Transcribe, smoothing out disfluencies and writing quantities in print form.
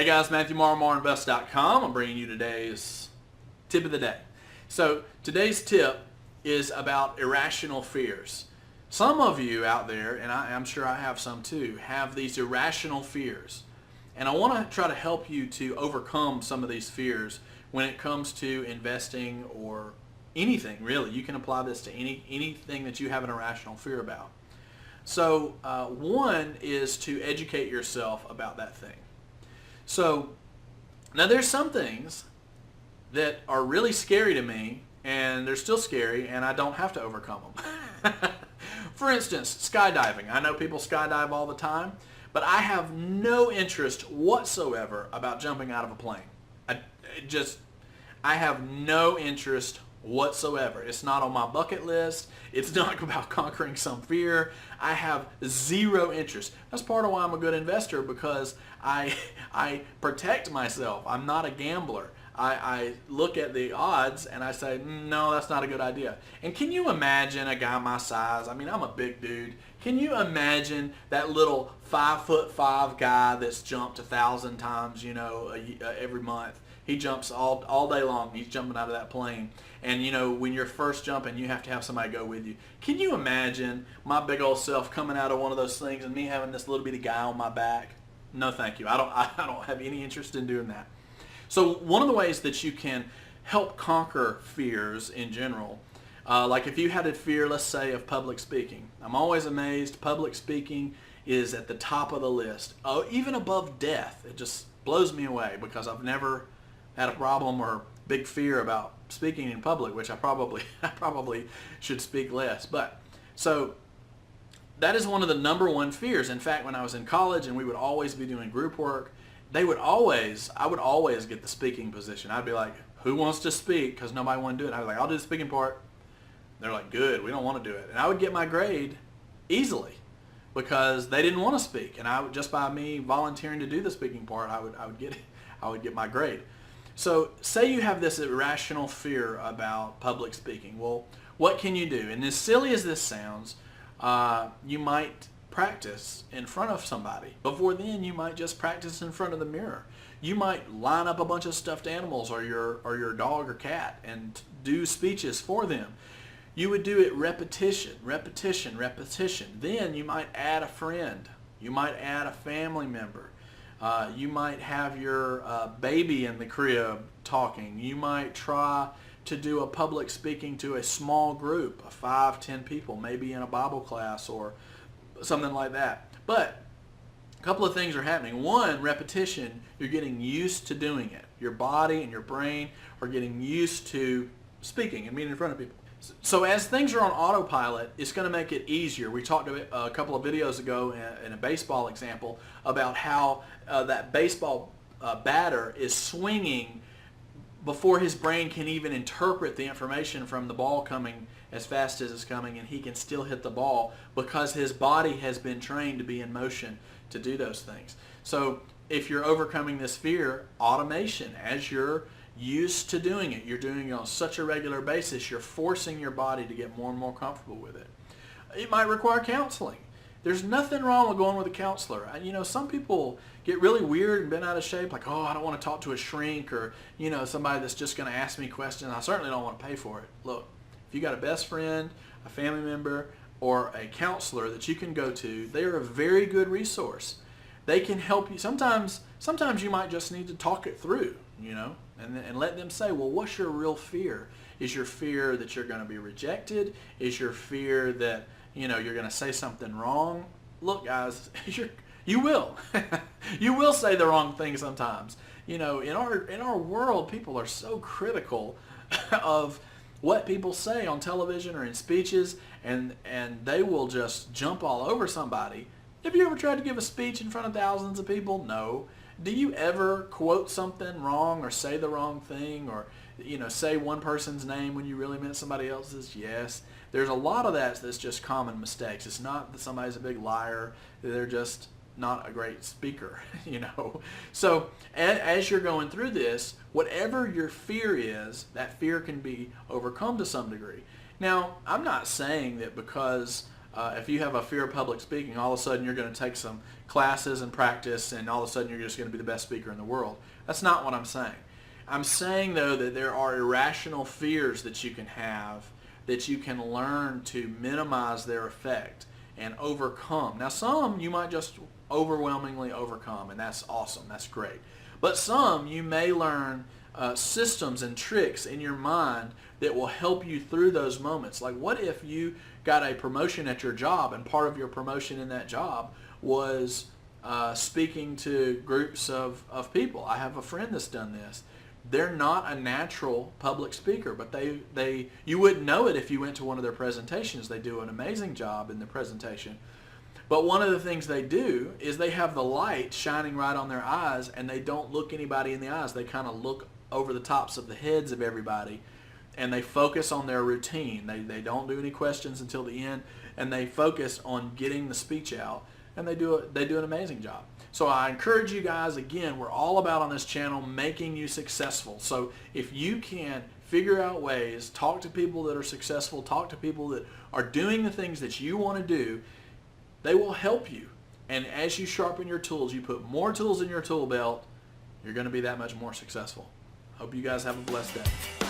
guys, Matthew Morrow, MorrowInvest.com. I'm bringing you today's tip of the day. So today's tip is about irrational fears. Some of you out there, and I'm sure I have some too, have these irrational fears. And I want to try to help you to overcome some of these fears when it comes to investing or anything, really. You can apply this to anything that you have an irrational fear about. So one is to educate yourself about that thing. So now there's some things that are really scary to me, and they're still scary, and I don't have to overcome them. For instance, skydiving. I know people skydive all the time, but I have no interest whatsoever about jumping out of a plane. I have no interest whatsoever. It's not on my bucket list. It's not about conquering some fear. I have zero interest. That's part of why I'm a good investor, because I protect myself. I'm not a gambler. I look at the odds and I say, no, that's not a good idea. And can you imagine a guy my size? I mean, I'm a big dude. Can you imagine that little 5'5" guy that's jumped 1,000 times, every month? He jumps all day long. He's jumping out of that plane. And, when you're first jumping, you have to have somebody go with you. Can you imagine my big old self coming out of one of those things and me having this little bitty guy on my back? No, thank you. I don't have any interest in doing that. So one of the ways that you can help conquer fears in general, like if you had a fear, let's say, of public speaking. I'm always amazed public speaking is at the top of the list. Oh, even above death. It just blows me away because I've never had a problem or big fear about speaking in public, which I probably should speak less. But so that is one of the number one fears. In fact, when I was in college and we would always be doing group work, I would always get the speaking position. I'd be like, who wants to speak? Because nobody wanted to do it. I was like, I'll do the speaking part. They're like, good, we don't want to do it. And I would get my grade easily because they didn't want to speak. And just by me volunteering to do the speaking part, I would get my grade. So say you have this irrational fear about public speaking. Well, what can you do? And as silly as this sounds, you might practice in front of somebody. Before then, you might just practice in front of the mirror. You might line up a bunch of stuffed animals or your dog or cat and do speeches for them. You would do it repetition. Then you might add a friend. You might add a family member. You might have your baby in the crib talking. You might try to do a public speaking to a small group of 5-10 people, maybe in a Bible class or something like that. But a couple of things are happening. One, repetition. You're getting used to doing it. Your body and your brain are getting used to speaking and being in front of people. So as things are on autopilot, it's going to make it easier. We talked a couple of videos ago in a baseball example about how that baseball batter is swinging before his brain can even interpret the information from the ball coming as fast as it's coming, and he can still hit the ball because his body has been trained to be in motion to do those things. So if you're overcoming this fear, automation, as you're used to doing it, you're doing it on such a regular basis, you're forcing your body to get more and more comfortable with it. It might require counseling. There's nothing wrong with going with a counselor. Some people get really weird and bent out of shape, like, oh, I don't want to talk to a shrink or, somebody that's just going to ask me questions. I certainly don't want to pay for it. Look, if you got a best friend, a family member, or a counselor that you can go to, they are a very good resource. They can help you. Sometimes you might just need to talk it through, and let them say, well, what's your real fear? Is your fear that you're going to be rejected? Is your fear that, you're going to say something wrong? Look, guys, you will. You will say the wrong thing sometimes. In our world, people are so critical of what people say on television or in speeches, and they will just jump all over somebody. Have you ever tried to give a speech in front of thousands of people? No. Do you ever quote something wrong or say the wrong thing or say one person's name when you really meant somebody else's? Yes. There's a lot of that's just common mistakes. It's not that somebody's a big liar. They're just not a great speaker, So as you're going through this, whatever your fear is, that fear can be overcome to some degree. Now, I'm not saying that because if you have a fear of public speaking, all of a sudden you're going to take some classes and practice, and all of a sudden you're just going to be the best speaker in the world. That's not what I'm saying. I'm saying, though, that there are irrational fears that you can have that you can learn to minimize their effect and overcome. Now, some you might just overwhelmingly overcome, and that's awesome. That's great. But some you may learn systems and tricks in your mind that will help you through those moments. Like, what if you got a promotion at your job, and part of your promotion in that job was speaking to groups of people? I have a friend that's done this. They're not a natural public speaker, but you wouldn't know it if you went to one of their presentations. They do an amazing job in the presentation. But one of the things they do is they have the light shining right on their eyes, and they don't look anybody in the eyes. They kind of look over the tops of the heads of everybody, and they focus on their routine. They don't do any questions until the end, and they focus on getting the speech out, and they do an amazing job. So I encourage you guys, again, we're all about on this channel making you successful. So if you can figure out ways, talk to people that are successful, talk to people that are doing the things that you want to do, they will help you. And as you sharpen your tools, you put more tools in your tool belt, you're going to be that much more successful. Hope you guys have a blessed day.